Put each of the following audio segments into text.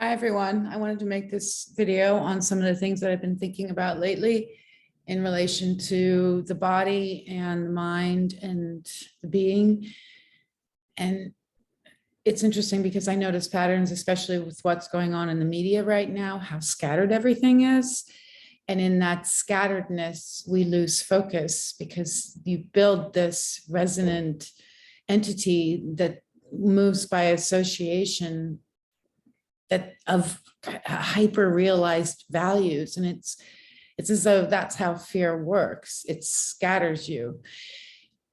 Hi, everyone. I wanted to make this video on some of the things that I've been thinking about lately in relation to the body and the mind and the being. And it's interesting because I notice patterns, especially with what's going on in the media right now, how scattered everything is. And in that scatteredness, we lose focus because you build this resonant entity that moves by association that of hyper realized values. And it's as though that's how fear works. It scatters you.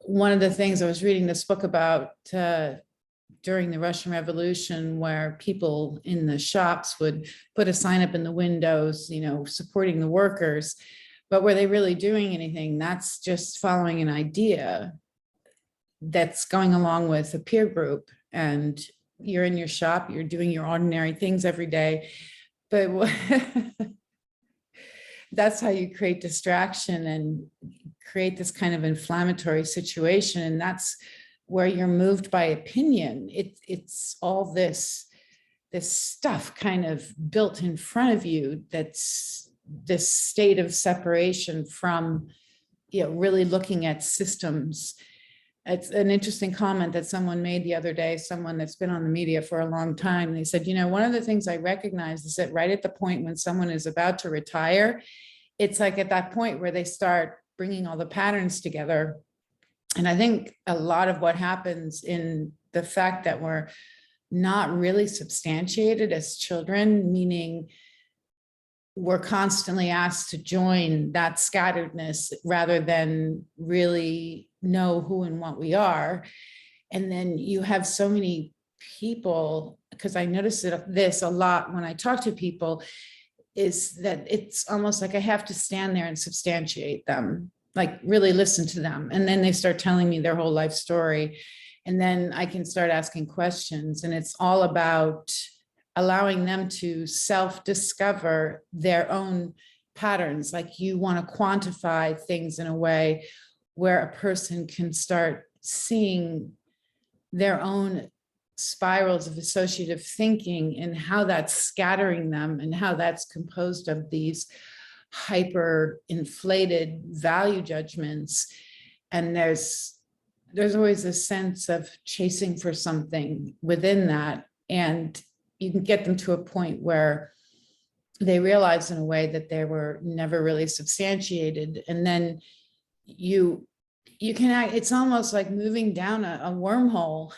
One of the things I was reading this book about during the Russian Revolution, where people in the shops would put a sign up in the windows, supporting the workers, but were they really doing anything? That's just following an idea that's going along with a peer group, and you're in your shop, you're doing your ordinary things every day, but that's how you create distraction and create this kind of inflammatory situation. And that's where you're moved by opinion. It's all this stuff kind of built in front of you. That's this state of separation from, really looking at systems. It's an interesting comment that someone made the other day, someone that's been on the media for a long time. They said, one of the things I recognize is that right at the point when someone is about to retire, it's like at that point where they start bringing all the patterns together. And I think a lot of what happens in the fact that we're not really substantiated as children, meaning we're constantly asked to join that scatteredness rather than really know who and what we are. And then you have so many people, because I notice this a lot when I talk to people, is that it's almost like I have to stand there and substantiate them, like really listen to them. And then they start telling me their whole life story. And then I can start asking questions. And it's all about allowing them to self-discover their own patterns. Like you want to quantify things in a way where a person can start seeing their own spirals of associative thinking and how that's scattering them and how that's composed of these hyper inflated value judgments. And there's always a sense of chasing for something within that. And you can get them to a point where they realize in a way that they were never really substantiated. And then you can act, it's almost like moving down a wormhole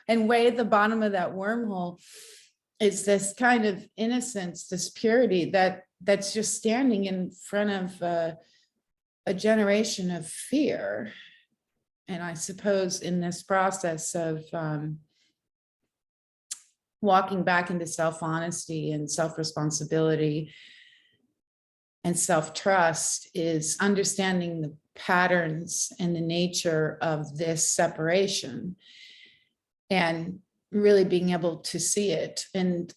and way at the bottom of that wormhole is this kind of innocence, this purity that's just standing in front of a generation of fear. And I suppose in this process of walking back into self-honesty and self-responsibility and self-trust is understanding the patterns and the nature of this separation and really being able to see it. And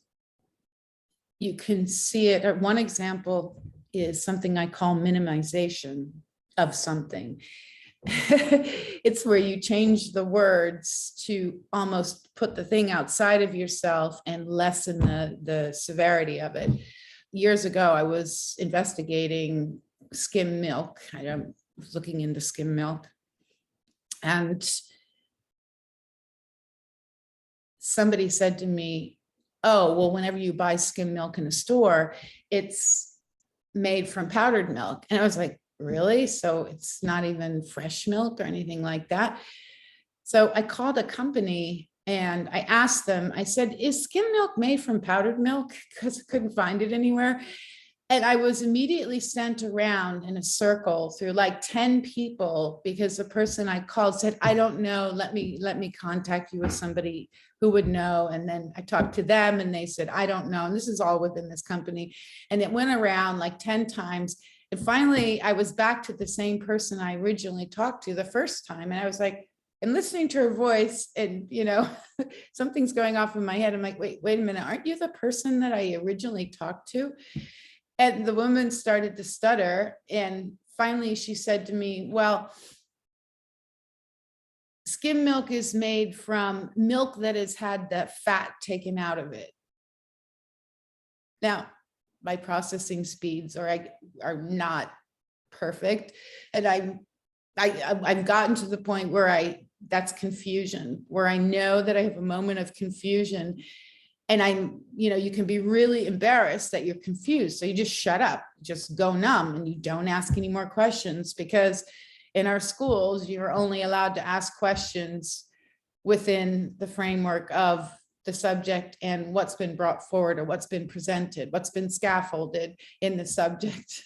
you can see it. One example is something I call minimization of something. It's where you change the words to almost put the thing outside of yourself and lessen the severity of it. Years ago, I was investigating Skim Milk. I was looking into Skim Milk, and somebody said to me, oh, well, whenever you buy Skim Milk in a store, it's made from powdered milk. And I was like, really? So it's not even fresh milk or anything like that. So I called a company and I asked them, I said, is Skim Milk made from powdered milk? Because I couldn't find it anywhere. And I was immediately sent around in a circle through like 10 people because the person I called said, I don't know, let me contact you with somebody who would know. And then I talked to them and they said, I don't know. And this is all within this company. And it went around like 10 times. And finally, I was back to the same person I originally talked to the first time. And I was like, and listening to her voice and, something's going off in my head. I'm like, wait a minute. Aren't you the person that I originally talked to? And the woman started to stutter. And finally she said to me, well, Skim milk is made from milk that has had the fat taken out of it. Now, my processing speeds are not perfect. And I've gotten to the point where that's confusion, where I know that I have a moment of confusion, and you can be really embarrassed that you're confused. So you just shut up, just go numb, and you don't ask any more questions, because in our schools, you're only allowed to ask questions within the framework of the subject and what's been brought forward, or what's been presented, what's been scaffolded in the subject.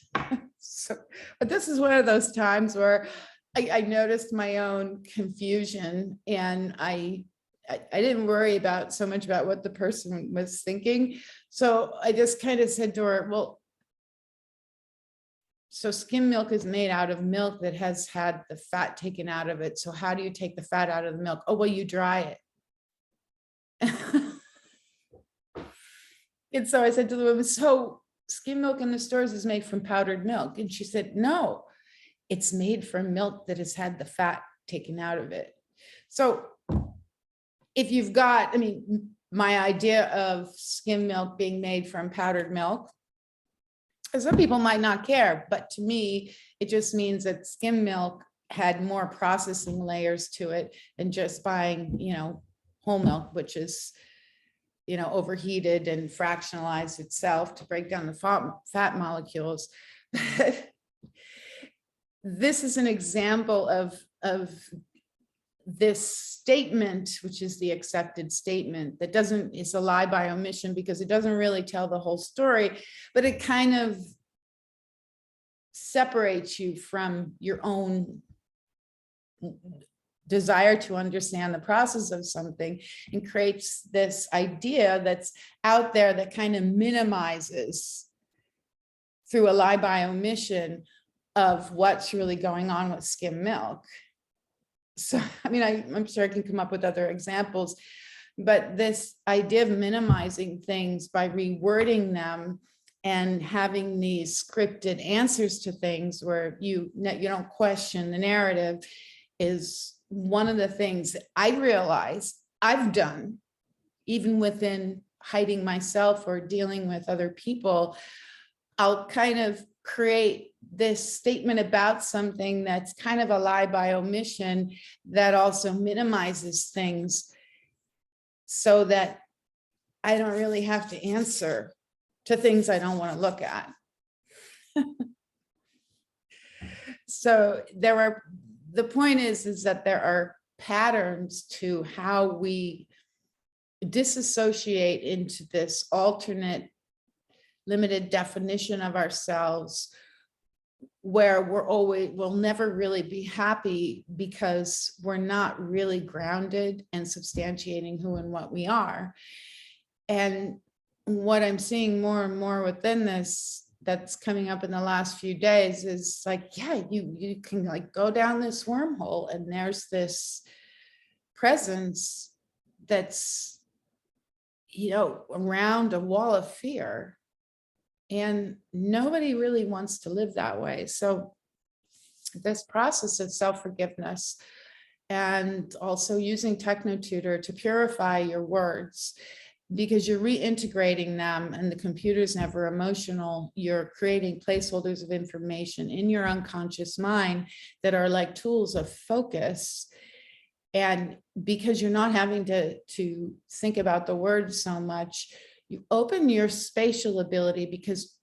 So, but this is one of those times where I noticed my own confusion, and I didn't worry about so much about what the person was thinking. So I just kind of said to her, well, so skim milk is made out of milk that has had the fat taken out of it. So how do you take the fat out of the milk? Oh, well, you dry it. And so I said to the woman, so skim milk in the stores is made from powdered milk. And she said, no, it's made from milk that has had the fat taken out of it. So if you've got, my idea of skim milk being made from powdered milk, some people might not care, but to me, it just means that skim milk had more processing layers to it than just buying, whole milk, which is, overheated and fractionalized itself to break down the fat molecules. This is an example of this statement, which is the accepted statement, that it's a lie by omission, because it doesn't really tell the whole story, but it kind of separates you from your own desire to understand the process of something, and creates this idea that's out there that kind of minimizes, through a lie by omission, of what's really going on with skim milk. So, I'm sure I can come up with other examples, but this idea of minimizing things by rewording them and having these scripted answers to things where you don't question the narrative is one of the things that I realize I've done, even within hiding myself or dealing with other people. I'll kind of create this statement about something that's kind of a lie by omission, that also minimizes things, so that I don't really have to answer to things I don't want to look at. So the point is that there are patterns to how we disassociate into this alternate limited definition of ourselves, where we'll never really be happy, because we're not really grounded and substantiating who and what we are. And what I'm seeing more and more within this, that's coming up in the last few days, is like, yeah, you can like go down this wormhole, and there's this presence that's, around a wall of fear. And nobody really wants to live that way. So this process of self-forgiveness, and also using TechnoTutor to purify your words, because you're reintegrating them, and the computer's never emotional. You're creating placeholders of information in your unconscious mind that are like tools of focus. And because you're not having to think about the words so much, you open your spatial ability, because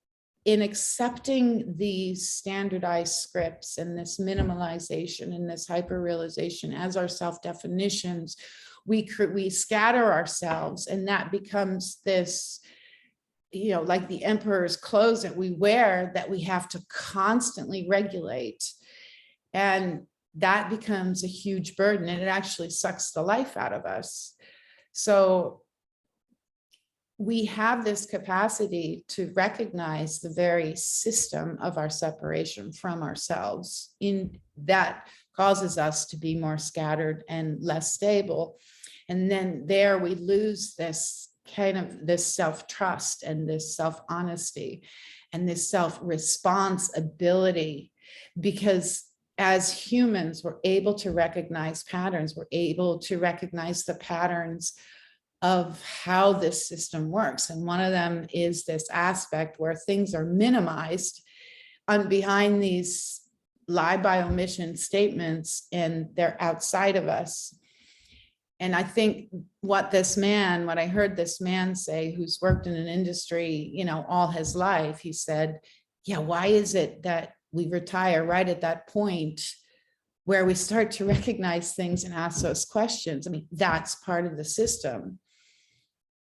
in accepting these standardized scripts and this minimalization and this hyperrealization as our self-definitions, we scatter ourselves, and that becomes this, like the emperor's clothes that we wear, that we have to constantly regulate. And that becomes a huge burden, and it actually sucks the life out of us. So we have this capacity to recognize the very system of our separation from ourselves, in that causes us to be more scattered and less stable. And then there we lose this self-trust, and this self-honesty, and this self-responsibility, because as humans, we're able to recognize patterns. We're able to recognize the patterns of how this system works. And one of them is this aspect where things are minimized on behind these lie by omission statements, and they're outside of us. And I think what I heard this man say, who's worked in an industry, all his life, he said, yeah, why is it that we retire right at that point where we start to recognize things and ask those questions? I mean, that's part of the system.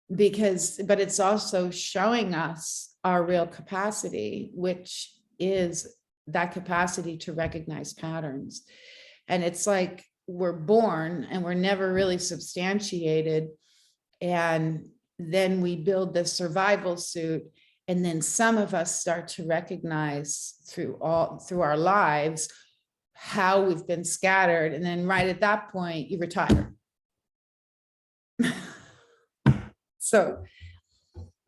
But it's also showing us our real capacity, which is that capacity to recognize patterns. And it's like we're born and we're never really substantiated. And then we build this survival suit. And then some of us start to recognize through our lives how we've been scattered. And then right at that point, you retire. So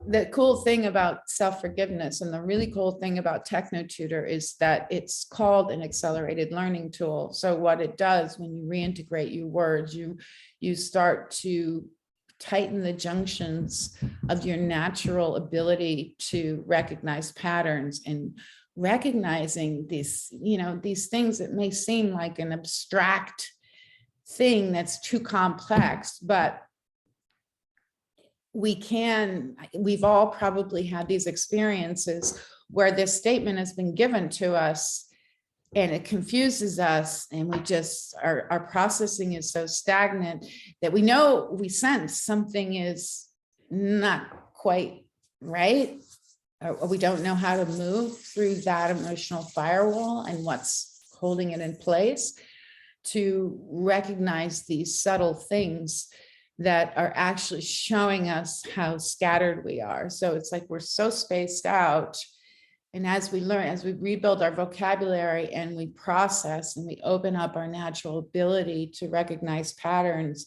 the cool thing about self-forgiveness and the really cool thing about TechnoTutor is that it's called an accelerated learning tool. So what it does when you reintegrate your words, you start to tighten the junctions of your natural ability to recognize patterns, and recognizing these things that may seem like an abstract thing that's too complex, but we've all probably had these experiences where this statement has been given to us and it confuses us, and we just, our processing is so stagnant that we sense something is not quite right, or we don't know how to move through that emotional firewall and what's holding it in place, to recognize these subtle things that are actually showing us how scattered we are. So it's like we're so spaced out. And as we learn, as we rebuild our vocabulary and we process and we open up our natural ability to recognize patterns,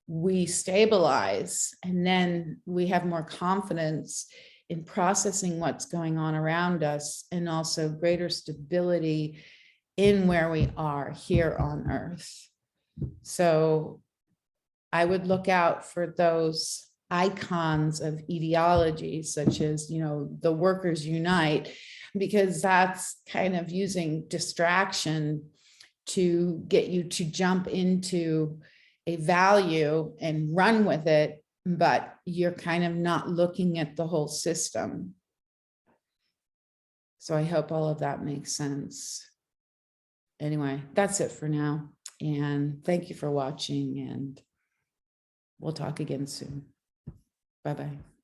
we stabilize, and then we have more confidence in processing what's going on around us, and also greater stability in where we are here on Earth. So I would look out for those icons of ideology, such as, the Workers Unite, because that's kind of using distraction to get you to jump into a value and run with it, but you're kind of not looking at the whole system. So I hope all of that makes sense. Anyway, that's it for now. And thank you for watching, and we'll talk again soon. Bye-bye.